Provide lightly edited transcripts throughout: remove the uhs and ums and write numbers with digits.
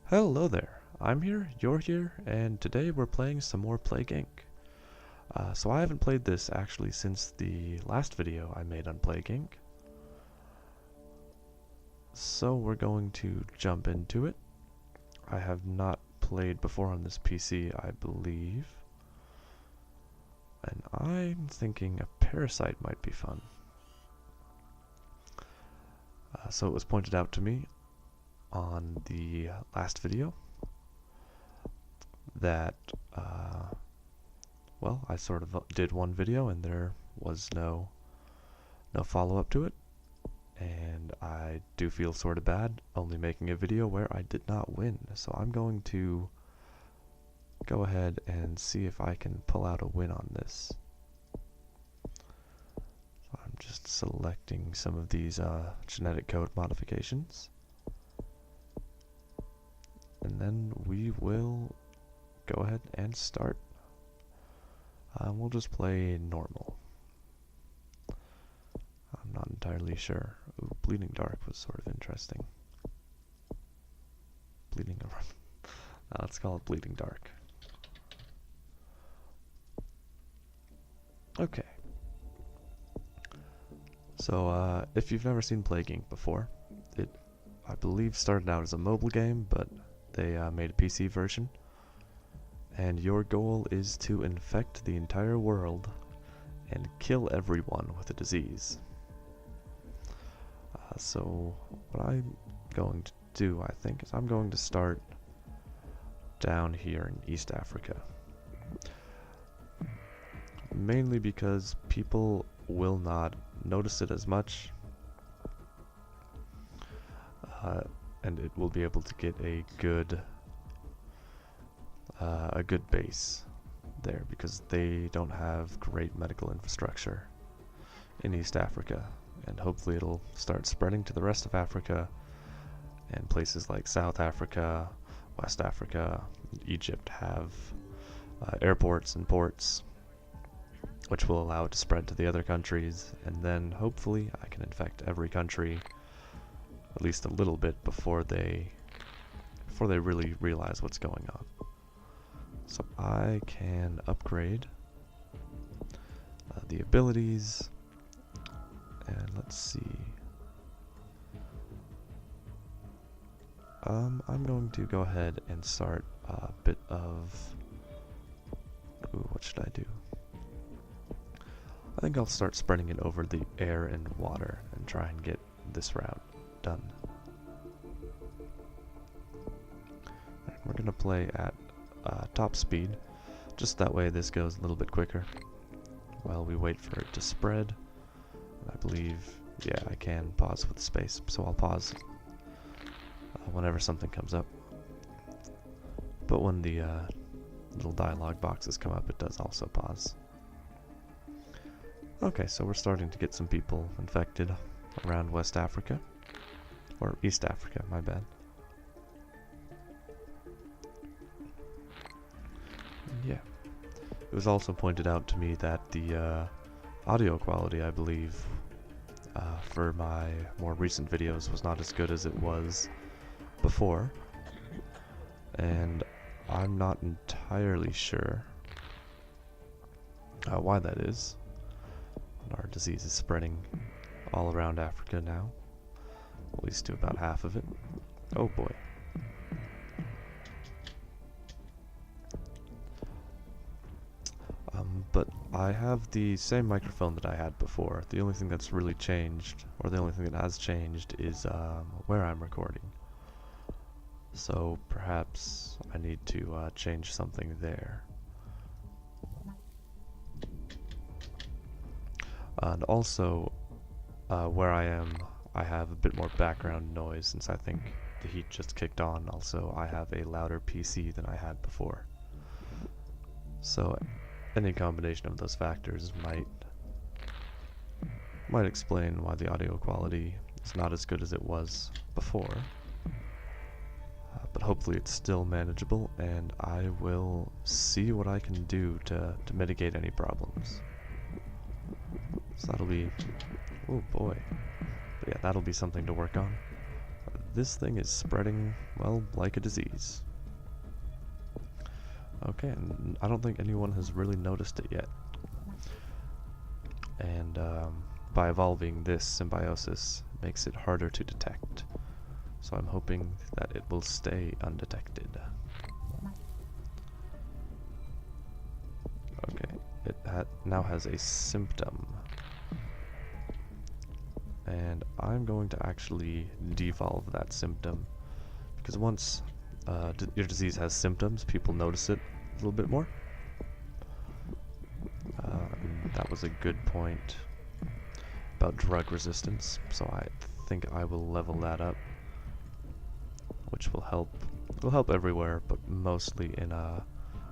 Hello there, I'm here, you're here, and today we're playing some more Plague Inc. So I haven't played this actually since the last video I made on Plague Inc. So we're going to jump into it. I have not played before on this PC, I believe. And I'm thinking a parasite might be fun. So it was pointed out to me on the last video that well, I sort of did one video and there was no follow-up to it, and I do feel sort of bad only making a video where I did not win, so I'm going to go ahead and see if I can pull out a win on this. So I'm just selecting some of these genetic code modifications, and then we will go ahead and start. We'll just play normal. I'm not entirely sure. Ooh, Bleeding Dark was sort of interesting. Let's call it Bleeding Dark. Okay. So, if you've never seen Plague Inc. before, it, I believe, started out as a mobile game, but they made a PC version. And your goal is to infect the entire world and kill everyone with a disease. So what I'm going to do, I think, is I'm going to start down here in East Africa. Mainly because people will not notice it as much, and it will be able to get a good base there because they don't have great medical infrastructure in East Africa, and hopefully it'll start spreading to the rest of Africa, and places like South Africa, West Africa, Egypt have airports and ports which will allow it to spread to the other countries, and then hopefully I can infect every country at least a little bit before they really realize what's going on. So I can upgrade the abilities, and let's see. I'm going to go ahead and start a bit of... Ooh, what should I do? I think I'll start spreading it over the air and water and try and get this route done. We're going to play at top speed, just that way this goes a little bit quicker while we wait for it to spread. I believe, yeah, I can pause with space, so I'll pause whenever something comes up. But when the little dialogue boxes come up, it does also pause. Okay, so we're starting to get some people infected around West Africa, or East Africa, my bad. Yeah, it was also pointed out to me that the audio quality, I believe, for my more recent videos was not as good as it was before, and I'm not entirely sure why that is. Our disease is spreading all around Africa now, at least to about half of it. Oh boy. But I have the same microphone that I had before. The only thing that's really changed, or the only thing that has changed, is where I'm recording. So perhaps I need to change something there. And also, where I am, I have a bit more background noise since I think the heat just kicked on. Also, I have a louder PC than I had before. So any combination of those factors might explain why the audio quality is not as good as it was before. But hopefully it's still manageable, and I will see what I can do to mitigate any problems. So that'll be... oh boy. But yeah, that'll be something to work on. this thing is spreading, well, like a disease. Okay, and I don't think anyone has really noticed it yet. And by evolving, this symbiosis makes it harder to detect. So I'm hoping that it will stay undetected. Okay, it now has a symptom. And I'm going to actually devolve that symptom, because once your disease has symptoms, people notice it a little bit more. That was a good point about drug resistance, so I think I will level that up, which will help. It'll help everywhere, but mostly in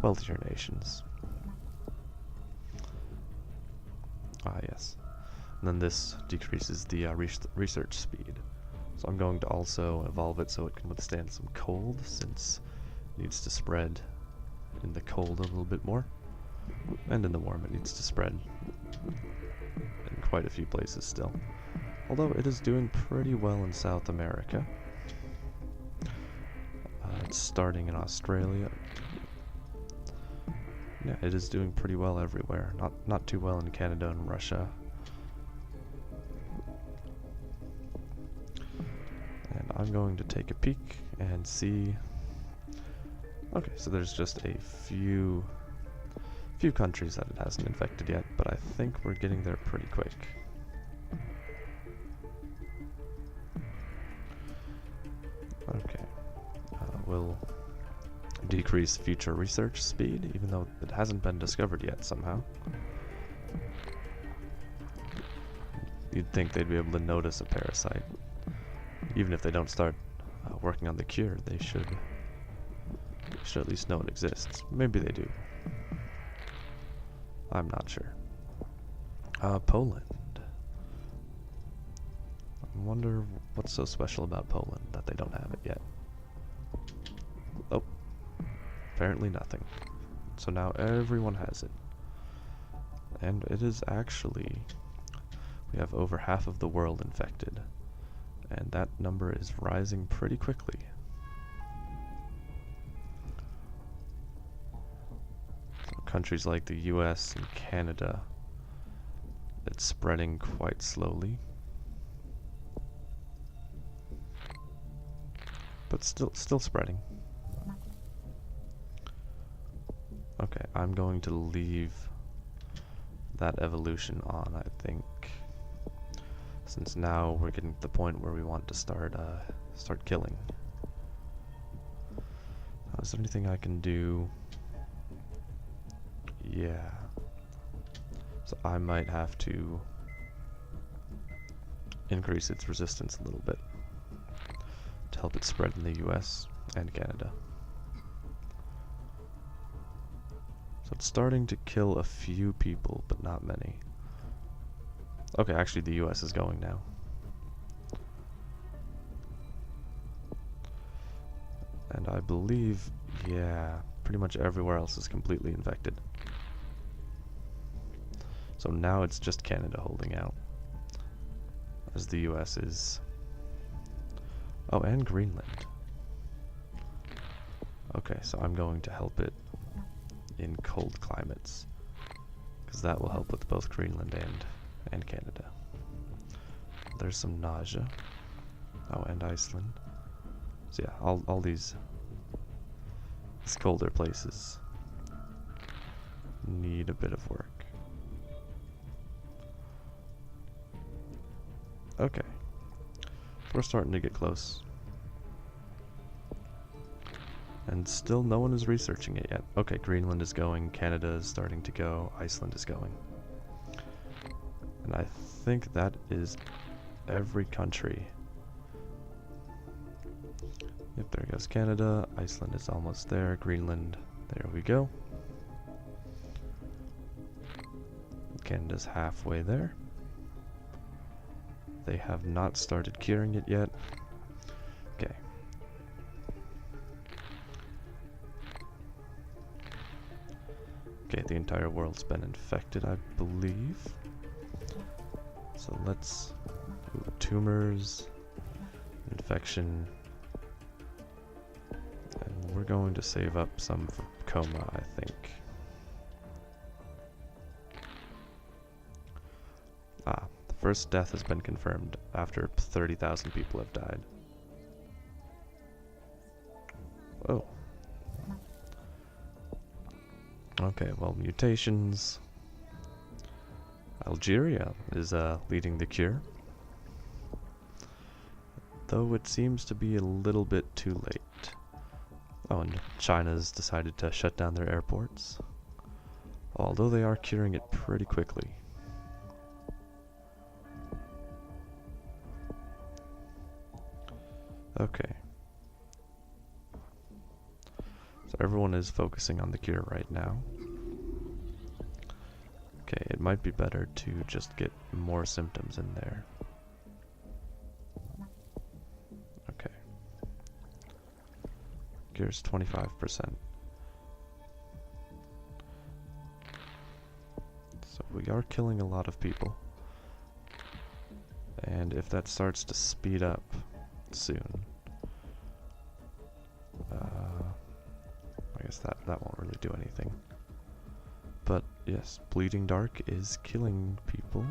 wealthier nations. Ah, yes. And then this decreases the research speed. So I'm going to also evolve it so it can withstand some cold, since it needs to spread in the cold a little bit more. And in the warm it needs to spread in quite a few places still. Although it is doing pretty well in South America. It's starting in Australia. Yeah, it is doing pretty well everywhere. Not too well in Canada and Russia. And I'm going to take a peek and see. Okay, so there's just a few countries that it hasn't infected yet, but I think we're getting there pretty quick. Okay, we'll decrease future research speed, even though it hasn't been discovered yet somehow. You'd think they'd be able to notice a parasite. Even if they don't start working on the cure, they should at least know it exists. Maybe they do. I'm not sure. Poland. I wonder what's so special about Poland that they don't have it yet. Oh, apparently nothing. So now everyone has it. And it is actually, we have over half of the world infected. And that number is rising pretty quickly. So countries like the US and Canada, it's spreading quite slowly. But still spreading. Okay, I'm going to leave that evolution on, I think. Since now we're getting to the point where we want to start killing. Is there anything I can do? Yeah. So I might have to increase its resistance a little bit to help it spread in the US and Canada. So it's starting to kill a few people, but not many. Okay, actually the US is going now. And I believe, yeah, pretty much everywhere else is completely infected. So now it's just Canada holding out, as the US is. Oh, and Greenland. Okay, so I'm going to help it in cold climates, because that will help with both Greenland and Canada. There's some nausea. Oh, and Iceland. So yeah, all these colder places need a bit of work. Okay, we're starting to get close. And still no one is researching it yet. Okay, Greenland is going, Canada is starting to go, Iceland is going. And I think that is every country. Yep, there goes Canada, Iceland is almost there, Greenland, there we go. Canada's halfway there. They have not started curing it yet. Okay. Okay, the entire world's been infected, I believe. So let's... Ooh, tumors, infection. And we're going to save up some for coma, I think. Ah, the first death has been confirmed after 30,000 people have died. Oh. Okay, well, mutations. Algeria is leading the cure. Though it seems to be a little bit too late. Oh, and China's decided to shut down their airports. Although they are curing it pretty quickly. Okay. So everyone is focusing on the cure right now. Okay, it might be better to just get more symptoms in there. Okay. Cure's 25%. So we are killing a lot of people. And if that starts to speed up soon, I guess that won't really do anything. But yes, Bleeding Dark is killing people.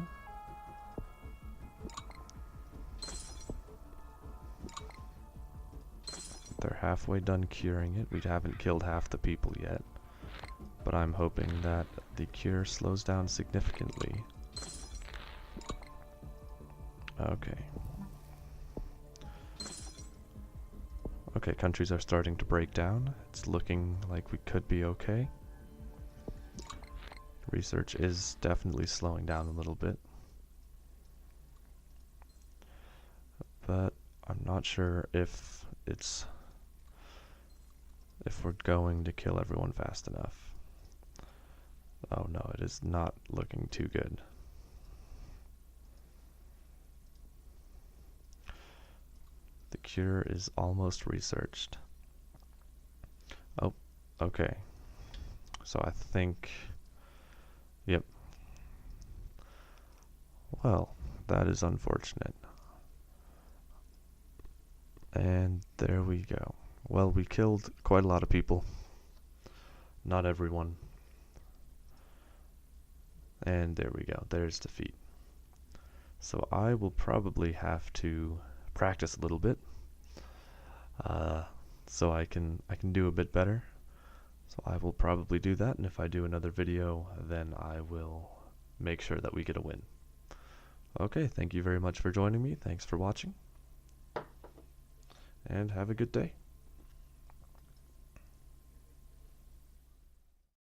They're halfway done curing it. We haven't killed half the people yet. But I'm hoping that the cure slows down significantly. Okay. Okay, countries are starting to break down. It's looking like we could be okay. Research is definitely slowing down a little bit. But I'm not sure if we're going to kill everyone fast enough. Oh no, it is not looking too good. The cure is almost researched. Oh, okay. So I think... Yep. Well, that is unfortunate. And there we go. Well, we killed quite a lot of people. Not everyone. And there we go. There's defeat. So I will probably have to practice a little bit, so I can do a bit better. So I will probably do that, and if I do another video, then I will make sure that we get a win. Okay, thank you very much for joining me. Thanks for watching, and have a good day.